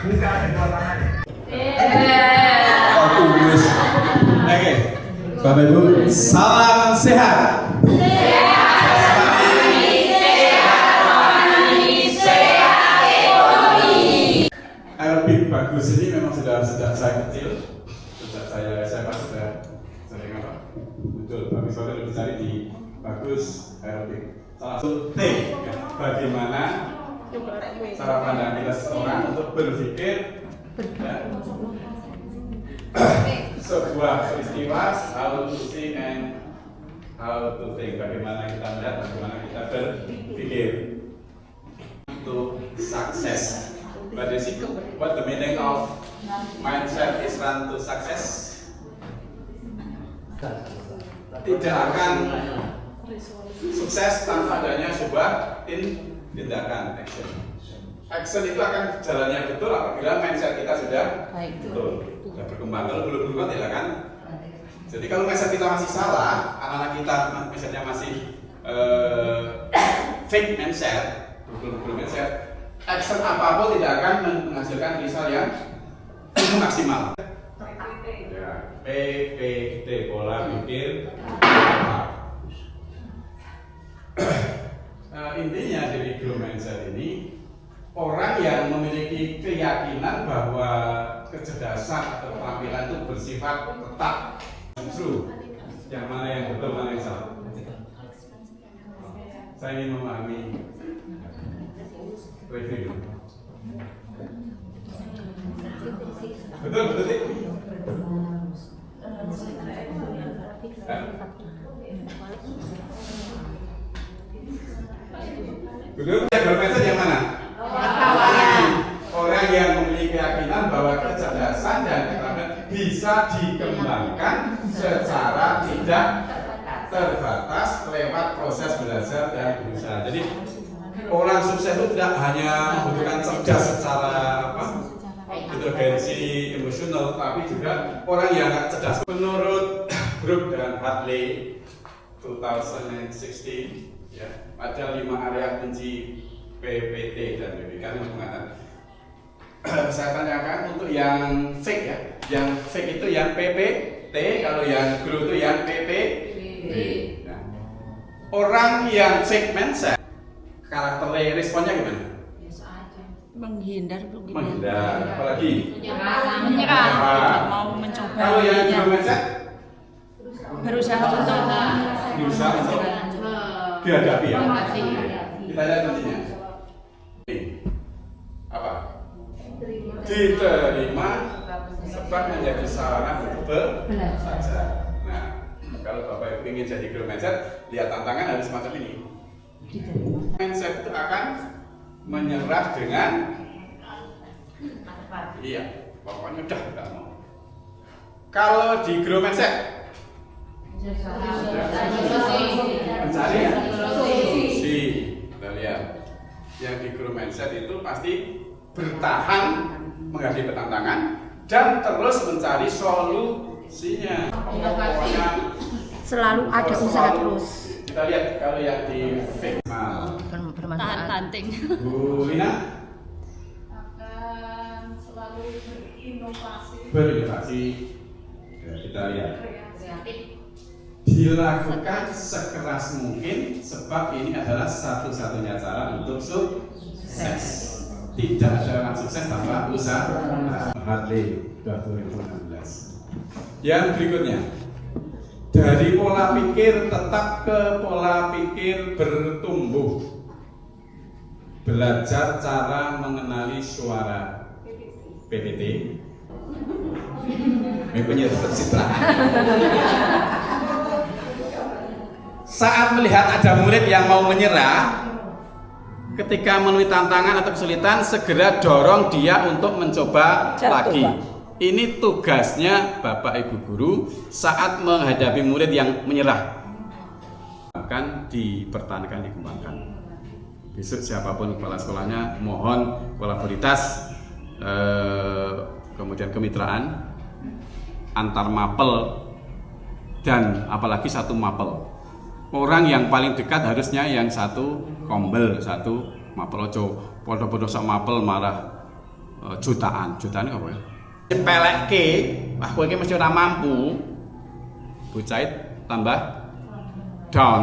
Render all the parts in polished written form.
Buka kedua tangan. Oh, tulus. Oke. Bapak Ibu, salam sehat. Aerobik bagus ini memang sudah sejak saya kecil, sejak saya SMA sudah sering muncul. Tapi saya lebih cari di bagus aerobik. Salah satu tips bagaimana cara pandang kita seseorang untuk berpikir sebuah peristiwa, how to see and how to think. Bagaimana kita melihat, bagaimana kita berpikir untuk sukses. But what the meaning of mindset is run to success? Tidak akan sukses tanpa adanya sebuah tindakan, action. Action itu akan jalannya betul apabila mindset kita sudah betul, sudah berkembang. Kalau belum berkembang tidak akan. Jadi kalau mindset kita masih salah, anak-anak kita mindsetnya masih fake mindset, belum mindset, action apapun tidak akan menghasilkan result yang maksimal. Ya, PPT, pola pikir. Intinya dari growth mindset ini, orang yang memiliki keyakinan bahwa kecerdasan atau keterampilan itu bersifat tetap, true. Yang mana yang betul, mana yang salah. Saya ingin memahami. Review. Betul sih. Betul. Growth yang mana? Orang yang memiliki keyakinan bahwa kecerdasan dan keterampilan bisa dikembangkan secara tidak terbatas lewat proses belajar dan berusaha. Jadi orang sukses itu tidak hanya membutuhkan cerdas secara inteligensi emosional, tapi juga orang yang cerdas. Menurut Brooke dan Hartley 2016, ya, ada 5 area kunci PPT dan BPK yang mengatakan. Saya tanyakan untuk yang fake ya, yang fake itu yang PPT, kalau yang grow itu yang PPB. Nah, orang yang fake mindset, karakter responnya gimana? Biasa aja. Menghindar. Apalagi? Menyerah. Tidak mau mencoba. Kalau yang grow mindset, berusaha untuk dihadapi ya. Kita lihat nantinya. Apa? Diterima sebab menjadi sarana untuk belajar. Nah, kalau Bapak Ibu ingin jadi growth mindset, lihat tantangan harus semacam ini. Mindset itu akan menyerah dengan iya, pokoknya udah nggak mau. Kalau di growth mindset mencari solusi. Kita lihat yang di growth mindset itu pasti bertahan menghadapi tantangan dan terus mencari solusinya. Pokoknya selalu ada usaha terus. Kita lihat kalau yang di fake Tahan banting. Bu Lina akan selalu berinovasi. Ya, kita lihat. Dilakukan sekeras mungkin sebab ini adalah satu-satunya cara untuk sukses. Tidak ada orang sukses tanpa usaha. Hartley 2016. Yang berikutnya, dari pola pikir tetap ke pola pikir bertumbuh. Belajar cara mengenali suara PPT. Ini punya pencitraan. Saat melihat ada murid yang mau menyerah, ketika menemui tantangan atau kesulitan, segera dorong dia untuk mencoba lagi. Ini tugasnya Bapak Ibu Guru saat menghadapi murid yang menyerah. Akan dipertahankan, dikembangkan. Besok siapapun kepala sekolahnya, mohon kolaborasi, kemudian kemitraan antar mapel dan apalagi satu mapel. Orang yang paling dekat harusnya yang satu kombel, satu mapel. Ojo podo-podo sak mapel marah jutaan apa ya? Cepelekke, wah kowe iki mesti ora mampu. Bocah tambah down.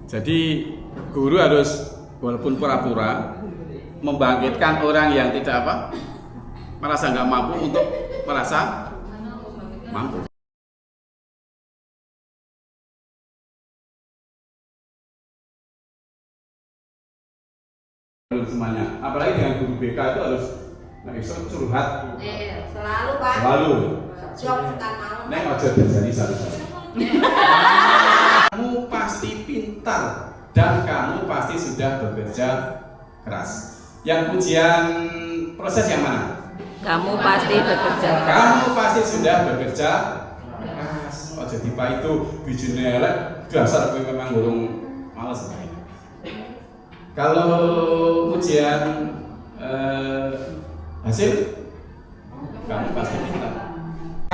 Jadi guru harus walaupun pura-pura membangkitkan orang yang tidak merasa nggak mampu untuk merasa mampu. Semuanya, apalagi dengan guru BK itu harus curhat. Selalu Pak. Selalu. Siap sekarang. Neng aja jadi satu-satu. Kamu pasti pintar dan kamu pasti sudah bekerja keras. Yang ujian proses yang mana? Kamu pasti bekerja. Kamu pasti sudah bekerja keras. Oh jadi Pak itu bijine elek, dasar kowe memang gurung males. Kalau ujian hasil, kamu pasti pintar.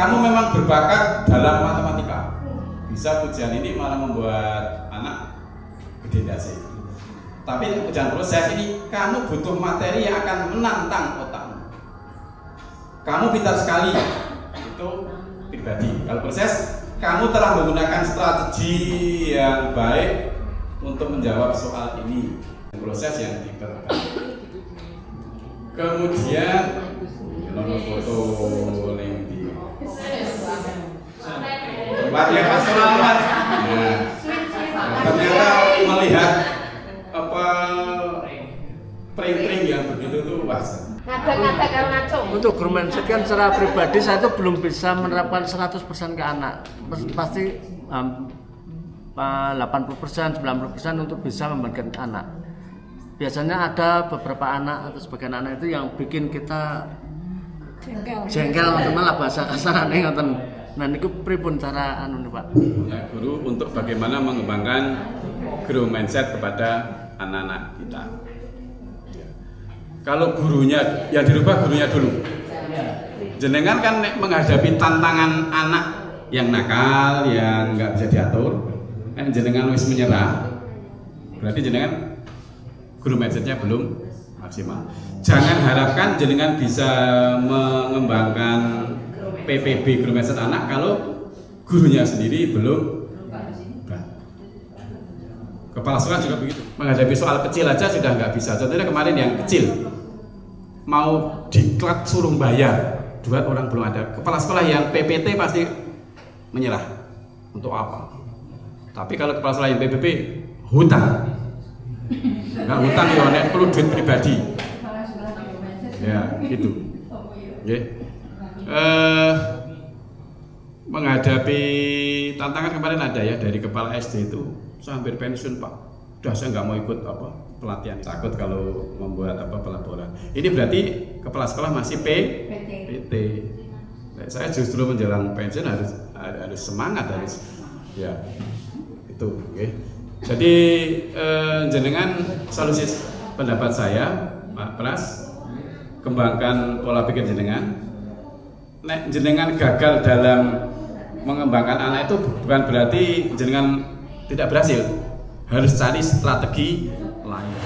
Kamu memang berbakat dalam matematika. Bisa ujian ini malah membuat anak gede dasi. Tapi ujian proses ini, kamu butuh materi yang akan menantang otakmu. Kamu pintar sekali, itu pribadi. Kalau proses, kamu telah menggunakan strategi yang baik untuk menjawab soal ini. Proses yang diperlukan. Kemudian foto link di tempatnya Pak Selamat. Nah, ternyata melihat pring-pring yang begitu tuh wah. Ngada-ngada kalau ngaco. Untuk guru mindset kan secara pribadi saya itu belum bisa menerapkan 100% ke anak. Pasti 80%, 90% untuk bisa membangkitkan anak. Biasanya ada beberapa anak atau sebagian anak itu yang bikin kita jengkel ngoten malah bahasa kasarane ngoten. Nah niku pripun cara Pak? Ya, guru untuk bagaimana mengembangkan growth mindset kepada anak-anak kita. Ya. Kalau gurunya yang dirubah gurunya dulu. Jenengan kan menghadapi tantangan anak yang nakal, yang nggak bisa diatur. Jenengan wis menyerah. Berarti jenengan guru mindsetnya belum maksimal. Jangan harapkan jenengan bisa mengembangkan PPB guru mindset anak kalau gurunya sendiri belum. Kepala sekolah juga begitu. Menghadapi soal kecil aja sudah nggak bisa. Contohnya kemarin yang kecil mau diklat suruh bayar, dua orang belum ada. Kepala sekolah yang PPT pasti menyerah. Untuk apa? Tapi kalau kepala sekolah yang PPP hutang. Nggak hutang ya, nek perlu duit pribadi. Ya, gitu. Okay. Menghadapi tantangan kemarin ada ya dari kepala SD itu, saya hampir pensiun Pak. Udah saya nggak mau ikut pelatihan, takut kalau membuat pelaporan. Ini berarti kepala sekolah masih PT. Saya justru menjelang pensiun harus semangat, harus ya itu. Okay. Jadi jenengan solusi pendapat saya Pak Pras, kembangkan pola pikir jenengan. Nek jenengan gagal dalam mengembangkan anak itu bukan berarti jenengan tidak berhasil. Harus cari strategi lain.